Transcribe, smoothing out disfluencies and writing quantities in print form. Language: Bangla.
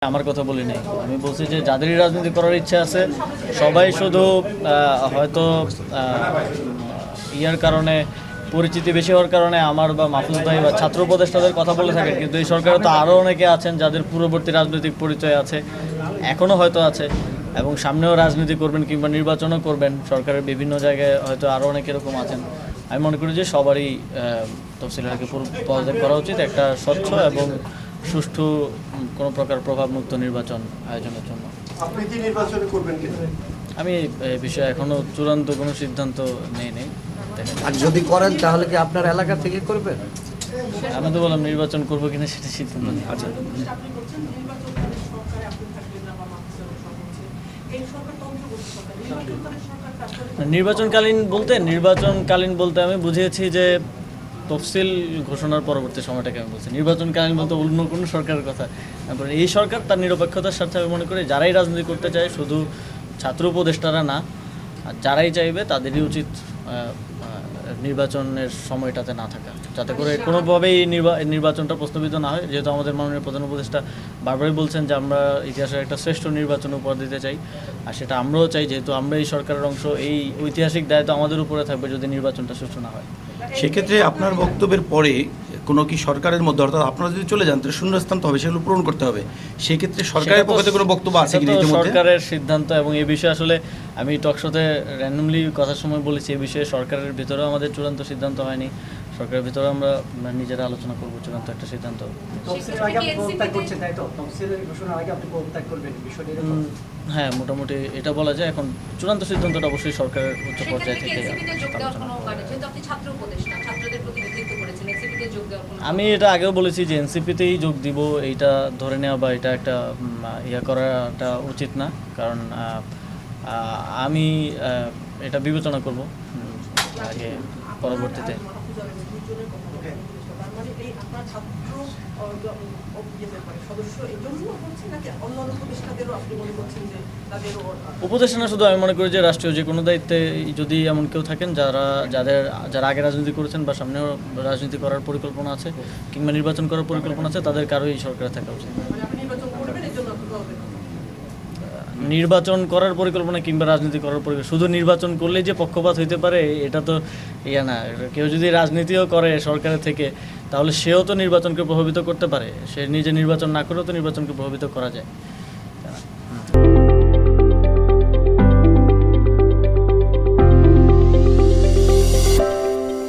আমার কথা বলি নাই, আমি বলছি যে যাদেরই রাজনীতি করার ইচ্ছা আছে সবাই শুধু হয়তো ইয়ার কারণে পরিচিতি বেশি হওয়ার কারণে আমার বা মাহফুজ ভাই বা ছাত্র উপদেষ্টাদের কথা বলে থাকেন, কিন্তু এই সরকারে তো আরও অনেকে আছেন যাদের পূর্ববর্তী রাজনৈতিক পরিচয় আছে, এখনও হয়তো আছে এবং সামনেও রাজনীতি করবেন কিংবা নির্বাচনও করবেন। সরকারের বিভিন্ন জায়গায় হয়তো আরও অনেক এরকম আছেন। আমি মনে করি যে সবারই তফসিলকে পদত্যাগ করা উচিত একটা স্বচ্ছ এবং সুষ্ঠু কোনো প্রকার প্রভাবমুক্ত নির্বাচন আয়োজনের জন্য। আপনি কি নির্বাচন করবেন কিনা? আমি এই বিষয়ে এখনো চূড়ান্ত কোনো সিদ্ধান্ত নেই। আর যদি করেন তাহলে কি আপনার এলাকা থেকে করবেন? আমি তো বললাম নির্বাচন করবো কিনা সেটা সিদ্ধান্ত নেই। আচ্ছা, নির্বাচনকালীন বলতে আমি বুঝিয়েছি যে তফসিল ঘোষণার পরবর্তী সময়টাকে আমি বলছি। নির্বাচনকালীন বলতে অন্য কোনো সরকারের কথা। তারপরে এই সরকার তার নিরপেক্ষতার স্বার্থে আমি মনে করি যারাই রাজনীতি করতে চায়, শুধু ছাত্র উপদেষ্টারা না, আর যারাই চাইবে তাদেরই উচিত নির্বাচনের সময়টাতে না থাকা, যাতে করে কোনোভাবেই নির্বাচনটা প্রস্তাবিত না হয়। যেহেতু আমাদের মাননীয় প্রধান উপদেষ্টা বারবারই বলছেন যে আমরা ইতিহাসের একটা শ্রেষ্ঠ নির্বাচন উপহার দিতে চাই, আর সেটা আমরাও চাই। যেহেতু আমরা এই সরকারের অংশ, এই ঐতিহাসিক দায়িত্ব আমাদের উপরে থাকবে যদি নির্বাচনটা সুষ্ঠু না হয়। সেক্ষেত্রে আপনার বক্তব্যের পরে কোনো কি সরকারের মধ্যে, অর্থাৎ আপনারা যদি চলে যান তাহলে শূন্যস্থান তো হবে, সেগুলো পূরণ করতে হবে। সেই ক্ষেত্রে সরকারের পক্ষ থেকে কোনো বক্তব্য আছে কি সরকারের সিদ্ধান্ত, এবং এই বিষয়ে আসলে আমি টকশোতে র্যান্ডমলি কথার সময় বলেছি, এই বিষয়ে সরকারের ভিতরেও আমাদের চূড়ান্ত সিদ্ধান্ত হয়নি। সরকারের ভিতরে আমরা নিজেরা আলোচনা করবো চূড়ান্ত একটা সিদ্ধান্ত। হ্যাঁ, মোটামুটি এটা বলা যায়। এখন চূড়ান্ত সিদ্ধান্তটা অবশ্যই সরকারের উচ্চ পর্যায়ে থেকে। আমি এটা আগেও বলেছি যে এনসিপিতেই যোগ দিব, এইটা ধরে নেওয়া বা এটা একটা করাটা উচিত না, কারণ আমি এটা বিবেচনা করব আগে পরবর্তীতে। উপদেষ্টা না, শুধু আমি মনে করি যে রাষ্ট্রীয় যে কোনো দায়িত্বে যদি এমন কেউ থাকেন যারা আগে রাজনীতি করেছেন বা সামনেও রাজনীতি করার পরিকল্পনা আছে কিংবা নির্বাচন করার পরিকল্পনা আছে, তাদের কারোই সরকারে থাকা উচিত। নির্বাচন করার পরিকল্পনা কিংবা রাজনীতি করার পরিকল্পনা, শুধু নির্বাচন করলেই যে পক্ষপাত হইতে পারে এটা তো না। কেউ যদি রাজনীতিও করে সরকারের থেকে, তাহলে সেও তো নির্বাচনকে প্রভাবিত করতে পারে। সে নিজে নির্বাচন না করেও তো নির্বাচনকে প্রভাবিত করা যায়।